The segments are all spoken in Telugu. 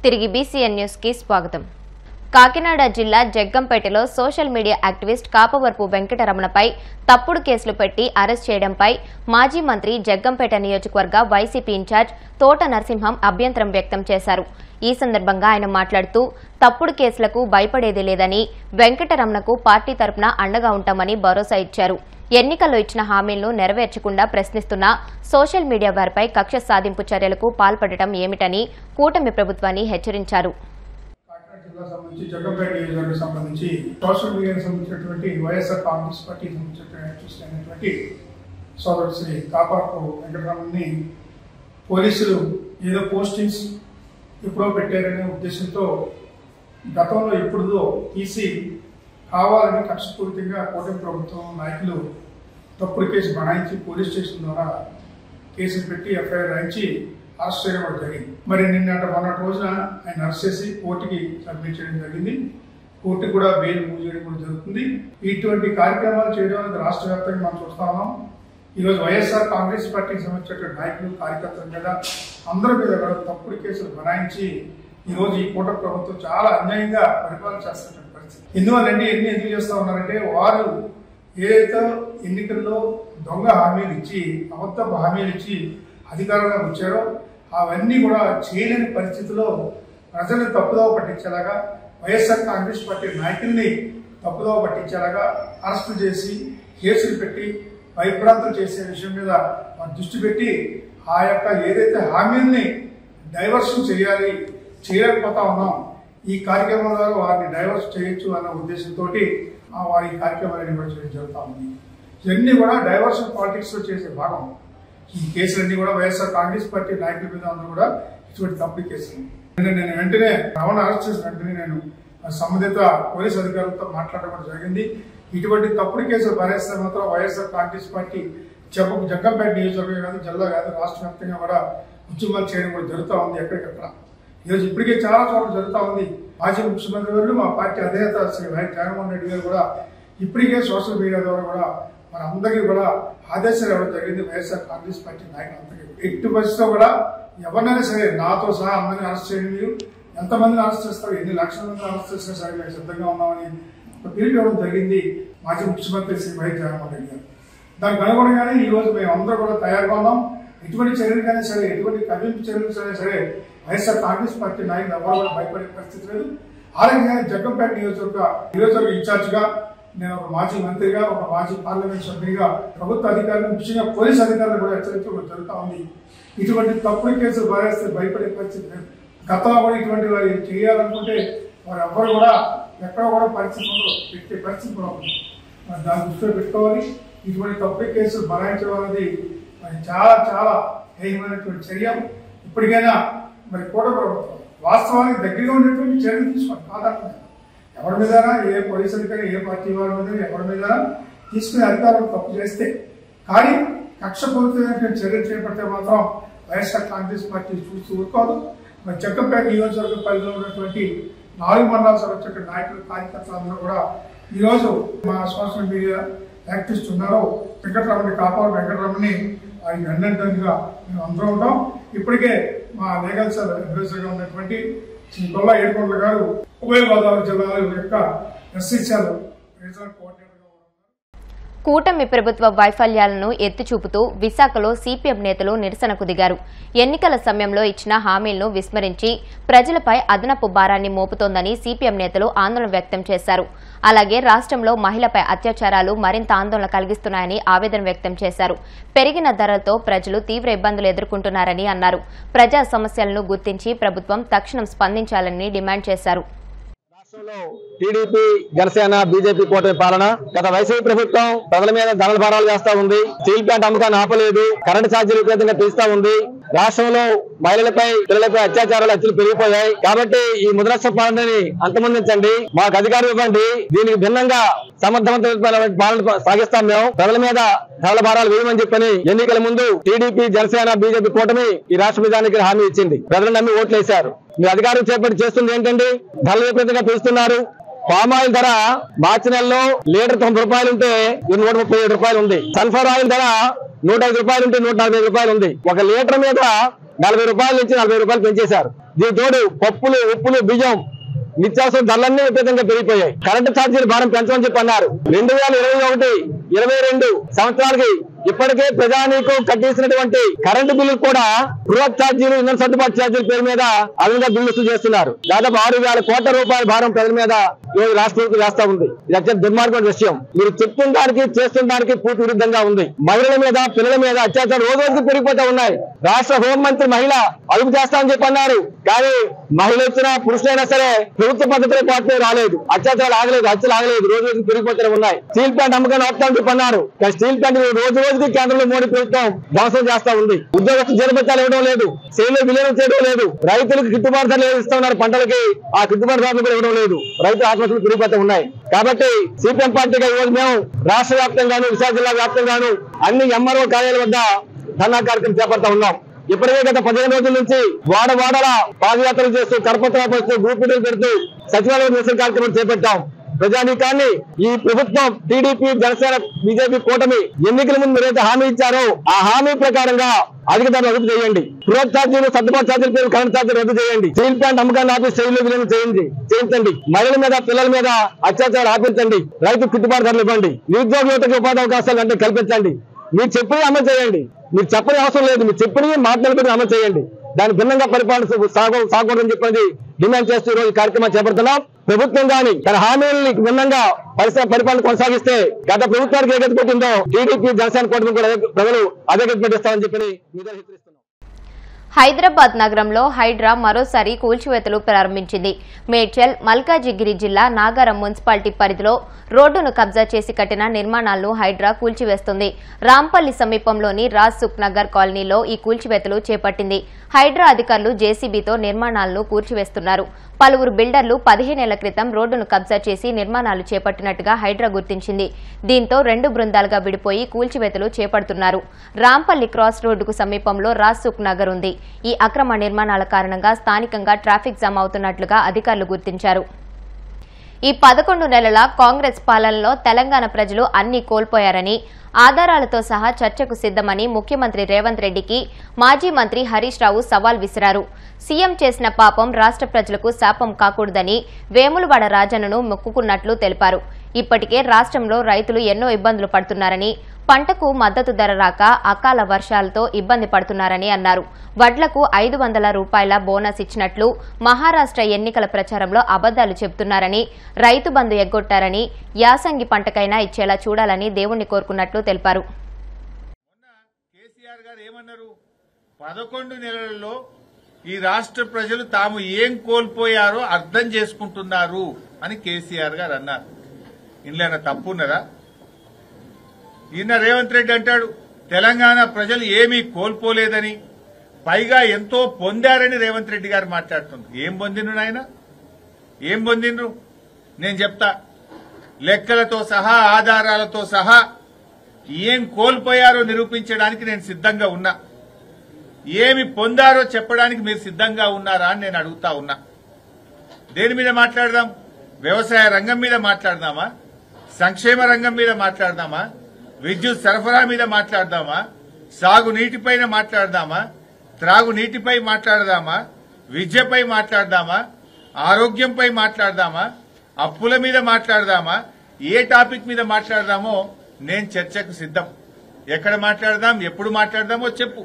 తిరిగి బీసీఎన్ న్యూస్ కి స్వాగతం. కాకినాడ జిల్లా జగ్గంపేటలో సోషల్ మీడియా యాక్టివిస్ట్ కాపవరపు వెంకటరమణపై తప్పుడు కేసులు పెట్టి అరెస్ట్ చేయడంపై మాజీ మంత్రి జగ్గంపేట నియోజకవర్గ వైసీపీ ఇన్ఛార్జ్ తోట నరసింహం అభ్యంతరం వ్యక్తం చేశారు. ఈ సందర్భంగా ఆయన మాట్లాడుతూ తప్పుడు కేసులకు భయపడేది లేదని, వెంకటరమణకు పార్టీ తరపున అండగా ఉంటామని భరోసా ఇచ్చారు. ఎన్నికల్లో ఇచ్చిన హామీలను నెరవేర్చకుండా ప్రశ్నిస్తున్న సోషల్ మీడియా వారిపై కక్ష సాధింపు చర్యలకు పాల్పడటం ఏమిటని కూటమి ప్రభుత్వాన్ని హెచ్చరించారు. జగ్గంపేట నియోజకవర్గానికి సంబంధించి సోషల్ మీడియాకి సంబంధించినటువంటి వైఎస్ఆర్ కాంగ్రెస్ పార్టీకి సంబంధించినటువంటి సోదరుడు శ్రీ కాపవరపు వెంకటరమణని పోలీసులు ఏదో పోస్టింగ్స్ ఎప్పుడో పెట్టారనే ఉద్దేశంతో గతంలో ఎప్పుడుదో తీసి కావాలని కక్షపూరితంగా కూటమి ప్రభుత్వం నాయకులు తప్పుడు కేసు బనాయించి పోలీస్ స్టేషన్ ద్వారా కేసులు పెట్టి ఎఫ్ఐఆర్ రాయించి అరెస్ట్ చేయడం కూడా జరిగింది. మరి మొన్నటి రోజున ఆయన అరెస్ట్ చేసి కోర్టుకి సబ్మిట్ చేయడం జరిగింది. కోర్టుకు కూడా బెయిల్ మూవ్ చేయడం కూడా జరుగుతుంది. ఇటువంటి కార్యక్రమాలు చేయడం అనేది రాష్ట్ర వ్యాప్తంగా మనం చూస్తా ఉన్నాం. ఈరోజు వైఎస్ఆర్ కాంగ్రెస్ పార్టీకి సంబంధించినటువంటి నాయకులు, కార్యకర్తల మీద అందరి మీద కూడా తప్పుడు కేసులు బనాయించి ఈరోజు ఈ కూటమి ప్రభుత్వం చాలా అన్యాయంగా పరిపాలన చేస్తున్నటువంటి పరిస్థితి. ఎందువల్లంటే ఎందుకు చేస్తా ఉన్నారంటే, వారు ఏదైతే ఎన్నికల్లో దొంగ హామీలు ఇచ్చి, అబద్ధపు హామీలు ఇచ్చి అధికారంగా వచ్చారో అవన్నీ కూడా చేయలేని పరిస్థితిలో ప్రజల్ని తప్పుదోవ పట్టించేలాగా, వైఎస్ఆర్ కాంగ్రెస్ పార్టీ నాయకుల్ని తప్పుదోవ పట్టించేలాగా అరెస్టు చేసి కేసులు పెట్టి భయభ్రాంతులు చేసే విషయం మీద మనం దృష్టి పెట్టి ఆ యొక్క ఏదైతే హామీల్ని డైవర్షన్ చేయాలి, చేయలేకపోతా ఉన్నాం, ఈ కార్యక్రమం ద్వారా వారిని డైవర్స్ చేయొచ్చు అన్న ఉద్దేశంతో వారి కార్యక్రమాలన్నీ కూడా చేయడం జరుగుతూ ఉంది. ఇవన్నీ కూడా డైవర్షన్ పాలిటిక్స్ లో చేసే భాగం. ఈ కేసులన్నీ కూడా వైఎస్ఆర్ కాంగ్రెస్ పార్టీ నాయకుల మీద అందరూ కూడా ఇటువంటి తప్పుడు కేసులు. నేను వెంటనే రమణ అరెస్ట్ చేసిన వెంటనే నేను సంబంధిత పోలీస్ అధికారులతో మాట్లాడడం జరిగింది. ఇటువంటి తప్పుడు కేసులు భరిస్తే మాత్రం వైఎస్ఆర్ కాంగ్రెస్ పార్టీ జగ్గంపేట నియోజకవర్గం కాదు, జిల్లా కాదు, రాష్ట్ర వ్యాప్తంగా కూడా ఉద్యమాలు చేయడం కూడా జరుగుతూ ఉంది. ఎక్కడికక్కడ ఈరోజు ఇప్పటికే చాలా చోట్ల జరుగుతూ ఉంది. మాజీ ముఖ్యమంత్రి గారు, మా పార్టీ అధినేత శ్రీ వైఎస్ జగన్మోహన్ రెడ్డి గారు కూడా ఇప్పటికే సోషల్ మీడియా ద్వారా కూడా మన అందరికీ కూడా ఆదేశాలు ఇవ్వడం జరిగింది. వైఎస్ఆర్ కాంగ్రెస్ పార్టీ నాయకులందరికీ ఎట్టి పరిస్థితిలో కూడా ఎవరినైనా సరే నాతో సహా అందరినీ అరెస్ట్ చేయండి, మీరు ఎంతమందిని అరెస్ట్ చేస్తారు, ఎన్ని లక్షల మందిని అరెస్ట్ చేసినా సరే మేము సిద్ధంగా ఉన్నామని ఒక పిలుపు ఇవ్వడం జరిగింది మాజీ ముఖ్యమంత్రి శ్రీ వైఎస్ జగన్మోహన్ రెడ్డి గారు. దానికి అనుగుణంగానే ఈ రోజు మేము అందరూ కూడా తయారుగా ఉన్నాం. ఎటువంటి చర్యలకైనా సరే, ఎటువంటి కవింపు చర్యలు సరే వైఎస్ఆర్ కాంగ్రెస్ పార్టీ నాయకులు ఎవరు కూడా భయపడే పరిస్థితి లేదు. అలాగే జగ్గంపేట నియోజకవర్గ ఇన్ఛార్జిగా నేను ఒక మాజీ మంత్రిగా, ఒక మాజీ పార్లమెంట్ సభ్యునిగా ప్రభుత్వ అధికారులు, ముఖ్యంగా పోలీస్ అధికారులు కూడా హెచ్చరించడం జరుగుతూ ఉంది. ఇటువంటి తప్పుడు కేసులు భరేస్తే భయపడే పరిస్థితి లేదు. గతంలో కూడా ఇటువంటి వారు చేయాలనుకుంటే వారు ఎవ్వరు కూడా ఎక్కడ కూడా పరిస్థితుల్లో పెట్టే పరిస్థితి కూడా ఉంది. దాన్ని దృష్టిలో పెట్టుకోవాలి. ఇటువంటి తప్పుడు కేసులు భరాయించడం అనేది మరి చాలా చాలా హేయమైనటువంటి చర్య. ఇప్పటికైనా మరి కూటమి ప్రభుత్వం వాస్తవానికి దగ్గరగా ఉండేటువంటి చర్యలు తీసుకోండి. కాదంటున్నాను, ఎవరి మీద ఏ పోలీస్ అధికారి, ఏ పార్టీ వారి మీద ఎవరి మీద తీసుకునే అధికారులు తప్పు చేస్తే కానీ కక్షపూరితమైనటువంటి చర్యలు చేపడితే మాత్రం వైఎస్ఆర్ కాంగ్రెస్ పార్టీ చూస్తూ ఊరుకోదు. మరి జగ్గంపేట నియోజకవర్గ పరిధిలో ఉన్నటువంటి 4 మండలాల సంబంధించిన నాయకులు, కార్యకర్తలందరూ కూడా ఈరోజు మా సోషల్ మీడియా యాక్టివిస్ట్ ఉన్నారో కాపవరపు వెంకటరమణని వారికి అన్నంతంగా మేము అందరూ ఉంటాం. ఇప్పటికే మా లీగల్ సెల్ అడ్వైజర్గా ఉన్నటువంటి శ్రీ గొల్ల ఏడుకొండల గారు ఉభయ గోదావరి జిల్లాల యొక్క ఎస్సీసీఎల్ రీజనల్ కోఆర్డినేటర్. కూటమి ప్రభుత్వ వైఫల్యాలను ఎత్తిచూపుతూ విశాఖలో సిపిఎం నేతలు నిరసనకు దిగారు. ఎన్నికల సమయంలో ఇచ్చిన హామీలను విస్మరించి ప్రజలపై అదనపు భారాన్ని మోపుతోందని సిపిఎం నేతలు ఆందోళన వ్యక్తం చేశారు. అలాగే రాష్ట్రంలో మహిళపై అత్యాచారాలు మరింత ఆందోళన కలిగిస్తున్నాయని ఆవేదన వ్యక్తం చేశారు. పెరిగిన ధరలతో ప్రజలు తీవ్ర ఇబ్బందులు ఎదుర్కొంటున్నారని అన్నారు. ప్రజా సమస్యలను గుర్తించి ప్రభుత్వం తక్షణం స్పందించాలని డిమాండ్ చేశారు. టీడీపీ, జనసేన, బీజేపీ కూటమి పాలన గత వైసీపీ ప్రభుత్వం ప్రజల మీద ధరల భారాలు వేస్తా ఉంది. స్టీల్ ప్లాంట్ అమ్మకాన్ని ఆపలేదు. కరెంటు ఛార్జీలు విపరీతంగా పెంచుతా ఉంది. రాష్ట్రంలో మహిళలపై, పిల్లలపై అత్యాచారాలు హత్యలు పెరిగిపోయాయి. కాబట్టి ఈ ముద్రాష్ట్ర పాలనని అంతమొందించండి, మాకు అధికారం ఇవ్వండి. దీనికి భిన్నంగా సమర్థవంతమైన పాలన సాగిస్తాం. మేము ప్రజల మీద ధరల భారాలు వేయమని చెప్పని ఎన్నికల ముందు టీడీపీ, జనసేన, బీజేపీ కూటమి ఈ రాష్ట్ర ప్రజానికి హామీ ఇచ్చింది. ప్రజలు నమ్మి ఓట్లు వేశారు. మీ అధికారం చేపట్టి చేస్తుంది ఏంటండి? ధరలు విపరీతంగా పెంచుతున్నారు. పామాయిల్ ధర మార్చి నెలలో లీటర్ 90 రూపాయలు ఉంటే 137 రూపాయలు ఉంది. సన్ఫ్లవర్ ఆయిల్ ధర 105 రూపాయలు ఉంటే 145 రూపాయలు ఉంది. ఒక లీటర్ మీద 40 రూపాయల నుంచి 40 రూపాయలు పెంచేశారు. దీని తోడు పప్పులు, ఉప్పులు, బియ్యం, నిత్యావసర ధరలన్నీ విపరీతంగా పెరిగిపోయాయి. కరెంటు ఛార్జీలు భారం పెంచమని చెప్పి అన్నారు. 2021-22 సంవత్సరాలకి ఇప్పటికే ప్రజానీకం కట్టేసినటువంటి కరెంటు బిల్లు కూడా బృహత్ ఛార్జీలు, ఇంధన సర్దుబాటు ఛార్జీల పేరు మీద అదనంగా బిల్లు వసూలు చేస్తున్నారు. దాదాపు 6,000 కోట్ల రూపాయల భారం ప్రజల మీద ఈరోజు రాష్ట్ర ప్రభుత్వం వేస్తా ఉంది. ఇది అత్యంత దుర్మార్గమైన విషయం. మీరు చెప్తుండడానికి చేస్తుండడానికి పూర్తి విరుద్ధంగా ఉంది. మహిళల మీద, పిల్లల మీద అత్యాచారం రోజు రోజుకు పెరిగిపోతా ఉన్నాయి. రాష్ట్ర హోంమంత్రి మహిళ అదుపు చేస్తామని చెప్పి అన్నారు. కానీ మహిళ వచ్చినా పురుషులైనా సరే ప్రభుత్వ పద్ధతిలో పాటు రాలేదు. అత్యాచారాలు ఆగలేదు, హత్యలు ఆగలేదు, రోజు రోజుకు పెరిగిపోతూనే ఉన్నాయి. స్టీల్ ప్లాంట్ అమ్మకాన్ని ఆపుతామని చెప్పి అన్నారు. కానీ స్టీల్ ప్లాంట్ రోజు రోజుకి కేంద్రంలో మోడీ ప్రభుత్వం ధ్వంసం చేస్తా ఉంది. ఉద్యోగస్తులు జీతభత్యాలు ఇవ్వడం లేదు, సేవలు విలీనం చేయడం లేదు, రైతులకు గిట్టుబాటు ధరలు ఇస్తా ఉన్నారు పంటలకి, ఆ గిట్టుబాటు ధరలు కూడా ఇవ్వడం లేదు. రైతు ఆత్మహత్యలు పెరిగిపోతూ ఉన్నాయి. కాబట్టి సిపిఎం పార్టీగా ఈరోజు మేము రాష్ట్ర వ్యాప్తంగాను, విశాఖ జిల్లా వ్యాప్తంగాను అన్ని ఎంఆర్ఓ కార్యాలయాల వద్ద ధర్నా కార్యక్రమం చేపడతా ఉన్నాం. ఇప్పటికే గత 15 రోజుల నుంచి వాడవాడల పాదయాత్రలు చేస్తూ, కరపత్రాలు పెడుతూ, గ్రూపులు పెడుతూ సచివాలయ నిరసన కార్యక్రమం చేపట్టాం. ప్రజానీకాన్ని ఈ ప్రభుత్వం టీడీపీ, జనసేన, బీజేపీ కూటమి ఎన్నికల ముందు ఏదైతే హామీ ఇచ్చారో ఆ హామీ ప్రకారంగా అధిక ధరలు రద్దు చేయండి. బృహత్ ఛార్జీలు, సర్దుబాటు ఛార్జీల పేరు కరెంట్ ఛార్జీలు రద్దు చేయండి. స్టీల్ ప్లాంట్ అమ్మకాన్ని ఆపి స్టైల్లో విలీనం చేయించండి. మహిళల మీద, పిల్లల మీద అత్యాచారాలు ఆపించండి. రైతు గిట్టుబాటు ధరలు ఇవ్వండి. నిరుద్యోగ యువతకు ఉపాధి అవకాశాలు అంటే కల్పించండి. మీరు చెప్పినవి అమలు చేయండి. మీరు చెప్పని అవసరం లేదు, మీరు చెప్పినవి మాట్లాడుకుని అమలు చేయండి. దాని భిన్నంగా పరిపాలన సాగకూడదని చెప్పి డిమాండ్ చేస్తూ ఈ రోజు కార్యక్రమం చేపడుతున్నాం. ప్రభుత్వం కానీ తన హామీలని భిన్నంగా పరిపాలన కొనసాగిస్తే గత ప్రభుత్వానికి ఏ గతి పెట్టిందో టీడీపీ, జనసేన కూటమి కూడా ప్రజలు అదే గతి పెట్టిస్తామని చెప్పి హెచ్చరిస్తున్నాం. హైదరాబాద్ నగరంలో హైడ్రా మరోసారి కూల్చివేతలు ప్రారంభించింది. మేడ్చల్, మల్కాజిగిరి జిల్లా నాగారం మున్సిపాలిటీ పరిధిలో రోడ్డును కబ్జా చేసి కట్టిన నిర్మాణాలను హైడ్రా కూల్చివేస్తుంది. రాంపల్లి సమీపంలోని రాజ్ సుఖ్ నగర్ కాలనీలో ఈ కూల్చివేతలు చేపట్టింది. హైడ్రా అధికారులు జేసీబీతో నిర్మాణాలను కూల్చివేస్తున్నారు. పలువురు బిల్డర్లు 15 ఏళ్ల క్రితం రోడ్డును కబ్జా చేసి నిర్మాణాలు చేపట్టినట్టుగా హైడ్రా గుర్తించింది. దీంతో 2 బృందాలుగా విడిపోయి కూల్చివేతలు చేపడుతున్నారు. రాంపల్లి క్రాస్ రోడ్డుకు సమీపంలో రాజ్ సుఖ్ నగర్ ఉంది. ఈ అక్రమ నిర్మాణాల కారణంగా స్థానికంగా ట్రాఫిక్ జామ్ అవుతున్నట్లుగా అధికారులు గుర్తించారు. ఈ 11 నెలల కాంగ్రెస్ పాలనలో తెలంగాణ ప్రజలు అన్ని కోల్పోయారని, ఆధారాలతో సహా చర్చకు సిద్దమని ముఖ్యమంత్రి రేవంత్ రెడ్డికి మాజీ మంత్రి హరీష్ రావు సవాల్ విసిరారు. సీఎం చేసిన పాపం రాష్ట్ర ప్రజలకు శాపం కాకూడదని వేములవాడ రాజన్నను మొక్కుకున్నట్లు తెలిపారు. ఇప్పటికే రాష్ట్రంలో రైతులు ఎన్నో ఇబ్బందులు పడుతున్నారని, పంటకు మద్దతు ధర రాక అకాల వర్షాలతో ఇబ్బంది పడుతున్నారని అన్నారు. వడ్లకు 500 రూపాయల బోనస్ ఇచ్చినట్లు మహారాష్ట్ర ఎన్నికల ప్రచారంలో అబద్దాలు చెబుతున్నారని, రైతు బంధు ఎగ్గొట్టారని, యాసంగి పంటకైనా ఇచ్చేలా చూడాలని దేవుణ్ణి కోరుకున్నట్లు తెలిపారు. 11 నెలలలో ఈ రాష్ట్ర ప్రజలు తాము ఏం కోల్పోయారో అర్థం చేసుకుంటున్నారు అని కేసీఆర్ గారు అన్నారు. ఇందులో తప్పున్నదా? ఈయన రేవంత్ రెడ్డి అంటాడు తెలంగాణ ప్రజలు ఏమీ కోల్పోలేదని, పైగా ఎంతో పొందారని రేవంత్ రెడ్డి గారు మాట్లాడుతున్నారు. ఏం పొందిండ్రు నాయన? ఏం పొందిండ్రు? నేను చెప్తా. లెక్కలతో సహా, ఆధారాలతో సహా ఏం కోల్పోయారో నిరూపించడానికి నేను సిద్ధంగా ఉన్నా. ఏమి పొందారో చెప్పడానికి మీరు సిద్ధంగా ఉన్నారా అని నేను అడుగుతా ఉన్నా. దేని మీద మాట్లాడదాం? వ్యవసాయ రంగం మీద మాట్లాడదామా? సంక్షేమ రంగం మీద మాట్లాడదామా? విద్యుత్ సరఫరా మీద మాట్లాడదామా? సాగునీటిపైన మాట్లాడదామా? త్రాగునీటిపై మాట్లాడదామా? విద్యపై మాట్లాడదామా? ఆరోగ్యంపై మాట్లాడదామా? అప్పుల మీద మాట్లాడదామా? ఏ టాపిక్ మీద మాట్లాడదామో నేను చర్చకు సిద్ధం. ఎక్కడ మాట్లాడదాం, ఎప్పుడు మాట్లాడదామో చెప్పు.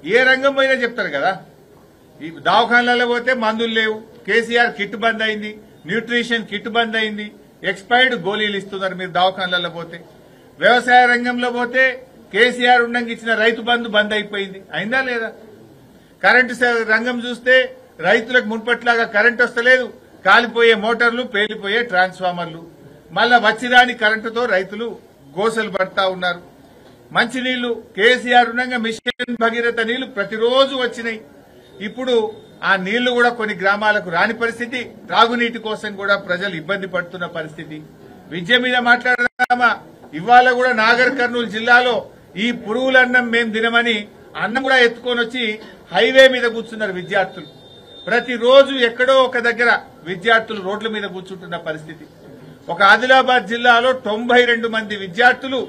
ఏ రంగం పోయినా చెప్తారు కదా. ఈ దవాఖానాలలో పోతే మందులు లేవు, కేసీఆర్ కిట్ బంద్ అయింది, న్యూట్రిషన్ కిట్ బంద్ అయింది, ఎక్స్పైర్డ్ గోళీలు ఇస్తున్నారు మీరు దవాఖానాలలో పోతే. వ్యవసాయ రంగంలో పోతే కేసీఆర్ ఉండంగా ఇచ్చిన రైతు బంధు బంద్ అయిపోయింది. అయిందా లేదా? కరెంటు రంగం చూస్తే రైతులకు మున్పట్లాగా కరెంటు వస్తలేదు, కాలిపోయే మోటార్లు, పేలిపోయే ట్రాన్స్ఫార్మర్లు, మళ్ళా వచ్చిరాని కరెంటుతో రైతులు గోసలు పడతా ఉన్నారు. మంచినీళ్లు కేసీఆర్ ఉండగా మిషన్ భగీరథ నీళ్లు ప్రతిరోజు వచ్చినాయి. ఇప్పుడు ఆ నీళ్లు కూడా కొన్ని గ్రామాలకు రాని పరిస్థితి, త్రాగునీటి కోసం కూడా ప్రజలు ఇబ్బంది పడుతున్న పరిస్థితి. విద్య మీద మాట్లాడదామా? ఇవాళ కూడా నాగర్ కర్నూలు జిల్లాలో ఈ పురుగులన్నం మేం తినమని అన్నం కూడా ఎత్తుకొని వచ్చి హైవే మీద కూర్చున్నారు విద్యార్థులు. ప్రతిరోజు ఎక్కడో ఒక దగ్గర విద్యార్థులు రోడ్ల మీద కూర్చుంటున్న పరిస్థితి. ఒక ఆదిలాబాద్ జిల్లాలో 92 మంది విద్యార్థులు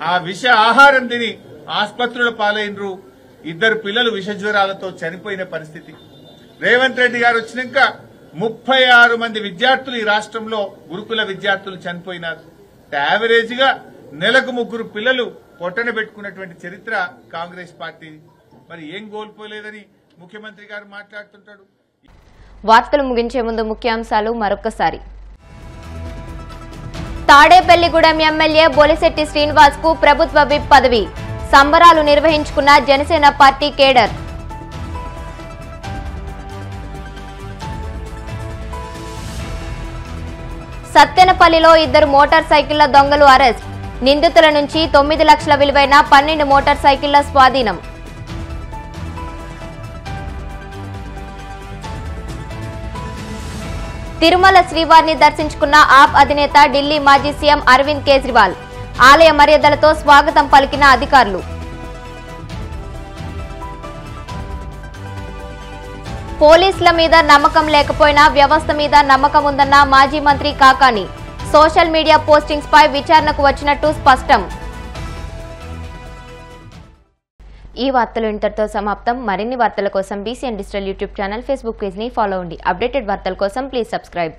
ఆ విష ఆహారం తిని ఆసుపత్రుల పాలైనరు. 2 పిల్లలు విష జ్వరాలతో చనిపోయిన పరిస్థితి. రేవంత్ రెడ్డి గారు వచ్చినాక 36 మంది విద్యార్థులు ఈ రాష్ట్రంలో గురుకుల విద్యార్థులు చనిపోయినారు. యావరేజ్ గా నెలకు 3 పిల్లలు పొట్టన పెట్టుకున్నటువంటి చరిత్ర కాంగ్రెస్ పార్టీ. మరి ఏం కోల్పోలేదని ముఖ్యమంత్రి గారు మాట్లాడుతుంటాడు. వార్తలు ముగించే ముందు ముఖ్యాంశాలు మరొకసారి. తాడేపల్లిగూడెం ఎమ్మెల్యే బొలిశెట్టి శ్రీనివాస్ కు ప్రభుత్వ విప్ పదవి, సంబరాలు నిర్వహించుకున్న జనసేన పార్టీ కేడర్. సత్తెనపల్లిలో 2 మోటార్ సైకిళ్ల దొంగలు అరెస్ట్, నిందితుల నుంచి 9 లక్షల విలువైన 12 మోటార్ సైకిళ్ల స్వాధీనం. తిరుమల శ్రీవారిని దర్శించుకున్న ఆప్ అధినేత ఢిల్లీ మాజీ సీఎం అరవింద్ కేజ్రీవాల్, ఆలయ మర్యాదలతో స్వాగతం పలికిన అధికారులు. పోలీసుల మీద నమ్మకం లేకపోయినా వ్యవస్థ మీద నమ్మకం ఉందన్న మాజీ మంత్రి కాకాని, సోషల్ మీడియా పోస్టింగ్స్ పై విచారణకు వచ్చినట్టు స్పష్టం. ఈ వార్తలు ఇంతటితో సమాప్తం. మరిన్ని వార్తల కోసం BCN digital YouTube channel, Facebook page ని ఫాలో అవ్వండి. అప్డేటెడ్ వార్తల కోసం ప్లీజ్ సబ్స్క్రైబ్.